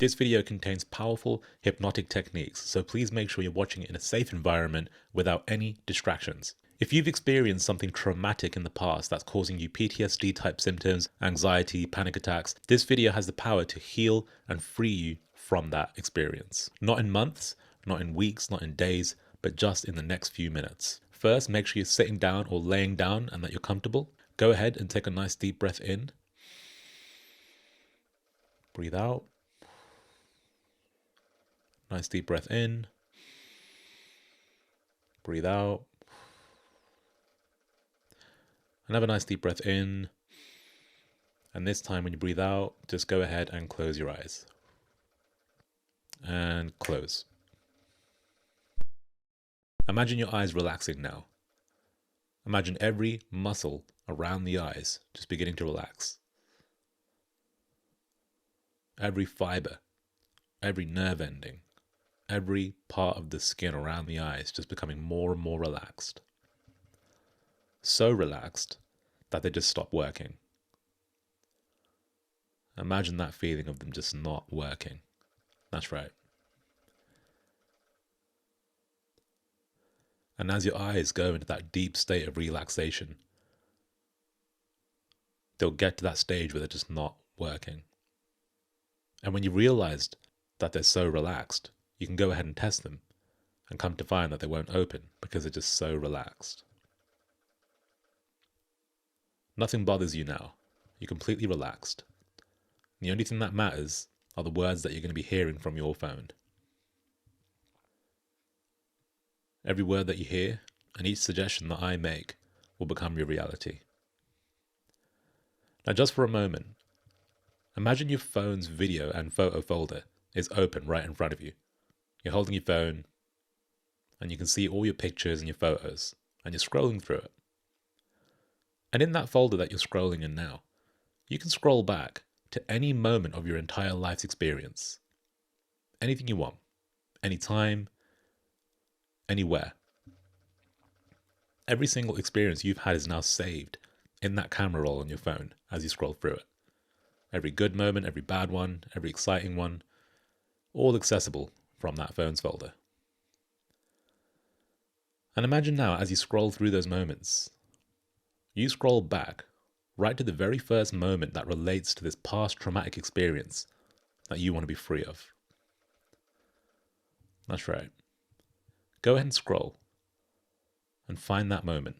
This video contains powerful hypnotic techniques, so please make sure you're watching it in a safe environment without any distractions. If you've experienced something traumatic in the past that's causing you PTSD type symptoms, anxiety, panic attacks, this video has the power to heal and free you from that experience. Not in months, not in weeks, not in days, but just in the next few minutes. First, make sure you're sitting down or laying down and that you're comfortable. Go ahead and take a nice deep breath in. Breathe out. Nice deep breath in. Breathe out. Another nice deep breath in. And this time when you breathe out, just go ahead and close your eyes. And close. Imagine your eyes relaxing now. Imagine every muscle around the eyes just beginning to relax. Every fiber, every nerve ending, every part of the skin around the eyes just becoming more and more relaxed. So relaxed that they just stop working. Imagine that feeling of them just not working. That's right. And as your eyes go into that deep state of relaxation, they'll get to that stage where they're just not working. And when you realized that they're so relaxed, you can go ahead and test them and come to find that they won't open because they're just so relaxed. Nothing bothers you now. You're completely relaxed. The only thing that matters are the words that you're going to be hearing from your phone. Every word that you hear and each suggestion that I make will become your reality. Now just for a moment, imagine your phone's video and photo folder is open right in front of you. You're holding your phone and you can see all your pictures and your photos and you're scrolling through it. And in that folder that you're scrolling in now, you can scroll back to any moment of your entire life's experience. Anything you want, anytime, anywhere. Every single experience you've had is now saved in that camera roll on your phone as you scroll through it. Every good moment, every bad one, every exciting one, all accessible from that phone's folder. And imagine now as you scroll through those moments, you scroll back right to the very first moment that relates to this past traumatic experience that you want to be free of. That's right. Go ahead and scroll and find that moment.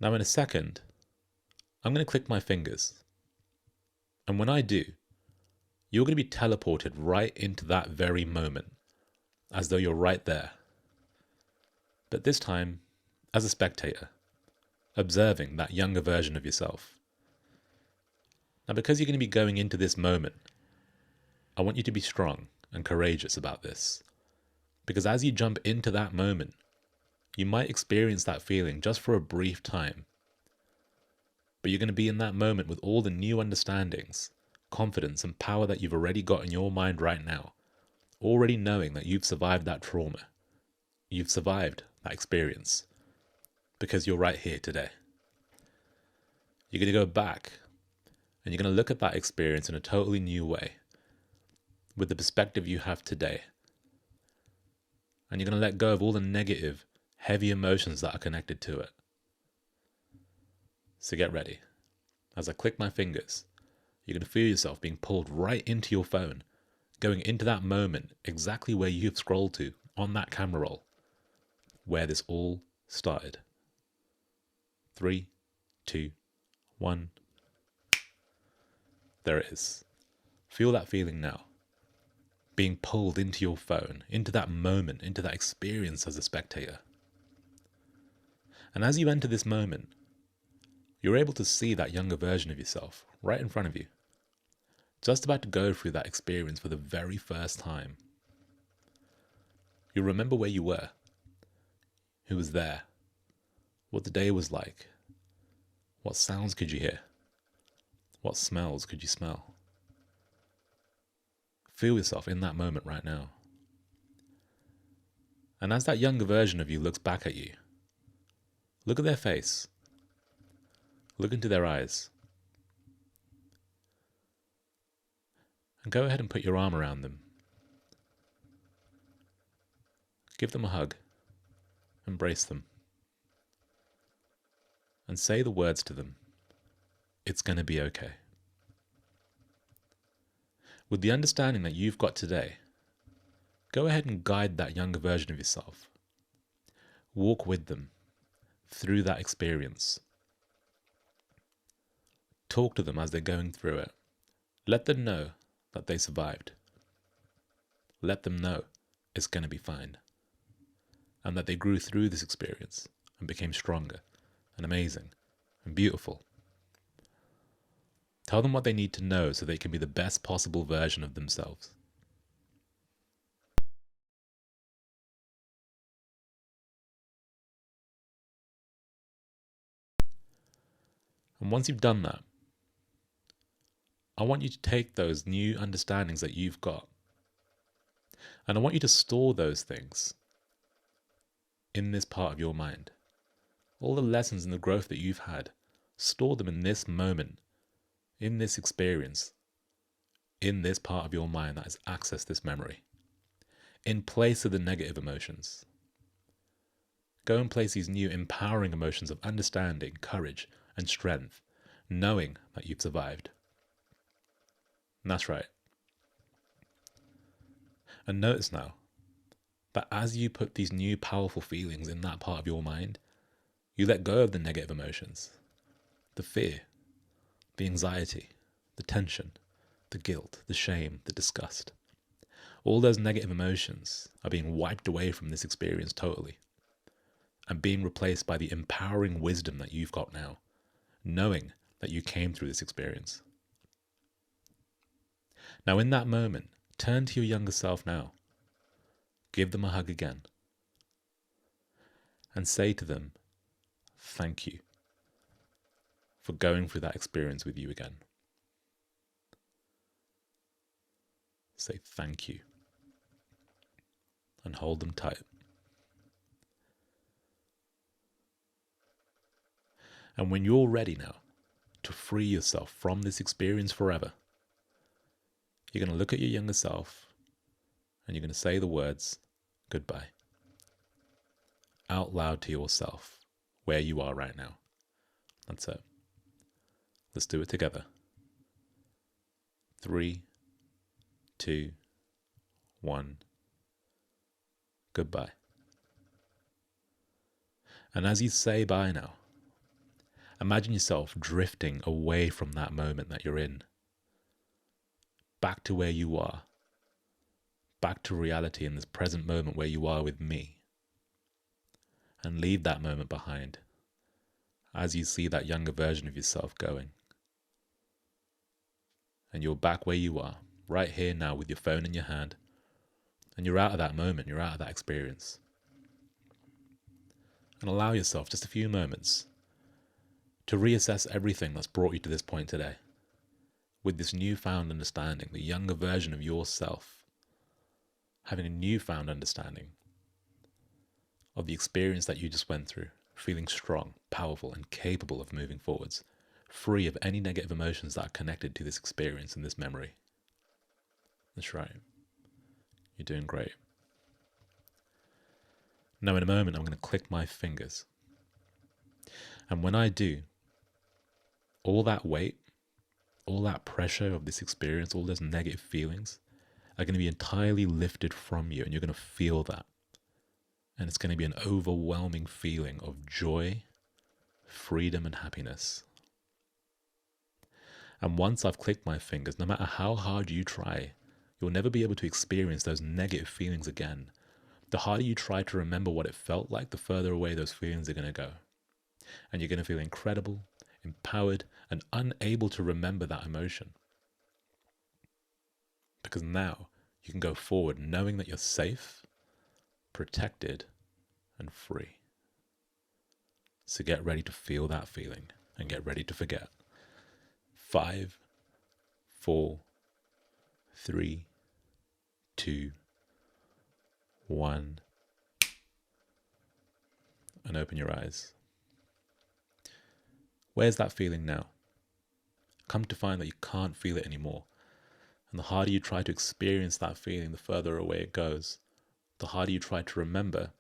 Now in a second, I'm going to click my fingers. And when I do, you're going to be teleported right into that very moment, as though you're right there. But this time, as a spectator, observing that younger version of yourself. Now because you're going to be going into this moment, I want you to be strong and courageous about this. Because as you jump into that moment, you might experience that feeling just for a brief time. But you're going to be in that moment with all the new understandings, confidence and power that you've already got in your mind right now. Already knowing that you've survived that trauma. You've survived that experience. Because you're right here today. You're going to go back and you're going to look at that experience in a totally new way. With the perspective you have today. And you're going to let go of all the negative, heavy emotions that are connected to it. So get ready. As I click my fingers, you're going to feel yourself being pulled right into your phone, going into that moment exactly where you've scrolled to on that camera roll, where this all started. 3, 2, 1. There it is. Feel that feeling now. Being pulled into your phone, into that moment, into that experience as a spectator. And as you enter this moment, you're able to see that younger version of yourself right in front of you, just about to go through that experience for the very first time. You remember where you were, who was there, what the day was like, what sounds could you hear, what smells could you smell. Feel yourself in that moment right now. And as that younger version of you looks back at you, look at their face. Look into their eyes. And go ahead and put your arm around them. Give them a hug. Embrace them. And say the words to them. It's going to be okay. With the understanding that you've got today, go ahead and guide that younger version of yourself. Walk with them through that experience. Talk to them as they're going through it. Let them know that they survived. Let them know it's going to be fine. And that they grew through this experience and became stronger and amazing and beautiful. Tell them what they need to know so they can be the best possible version of themselves. And once you've done that, I want you to take those new understandings that you've got, and I want you to store those things in this part of your mind. All the lessons and the growth that you've had, store them in this moment, in this experience, in this part of your mind that has accessed this memory, in place of the negative emotions. Go and place these new empowering emotions of understanding, courage, and strength, knowing that you've survived. And that's right. And notice now that as you put these new powerful feelings in that part of your mind, you let go of the negative emotions, the fear, the anxiety, the tension, the guilt, the shame, the disgust. All those negative emotions are being wiped away from this experience totally and being replaced by the empowering wisdom that you've got now, knowing that you came through this experience. Now in that moment, turn to your younger self now. Give them a hug again. And say to them, thank you for going through that experience with you again. Say thank you. And hold them tight. And when you're ready now to free yourself from this experience forever, you're going to look at your younger self and you're going to say the words, goodbye, out loud to yourself, where you are right now. That's it. Let's do it together. 3, 2, 1. Goodbye. And as you say bye now, imagine yourself drifting away from that moment that you're in, back to where you are, back to reality in this present moment where you are with me. And leave that moment behind as you see that younger version of yourself going. And you're back where you are, right here now with your phone in your hand. And you're out of that moment, you're out of that experience. And allow yourself just a few moments to reassess everything that's brought you to this point today. With this newfound understanding, the younger version of yourself, having a newfound understanding of the experience that you just went through, feeling strong, powerful, and capable of moving forwards, free of any negative emotions that are connected to this experience and this memory. That's right. You're doing great. Now in a moment, I'm going to click my fingers. And when I do, all that weight, all that pressure of this experience, all those negative feelings are going to be entirely lifted from you, and you're going to feel that. And it's going to be an overwhelming feeling of joy, freedom, and happiness. And once I've clicked my fingers, no matter how hard you try, you'll never be able to experience those negative feelings again. The harder you try to remember what it felt like, the further away those feelings are going to go. And you're going to feel incredible, empowered, and unable to remember that emotion. Because now you can go forward knowing that you're safe, protected, and free. So get ready to feel that feeling and get ready to forget. 5, 4, 3, 2, 1. And open your eyes. Where's that feeling now? Come to find that you can't feel it anymore. And the harder you try to experience that feeling, the further away it goes. The harder you try to remember,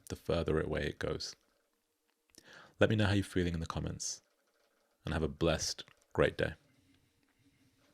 the further away it goes. Let me know how you're feeling in the comments, and have a blessed, great day.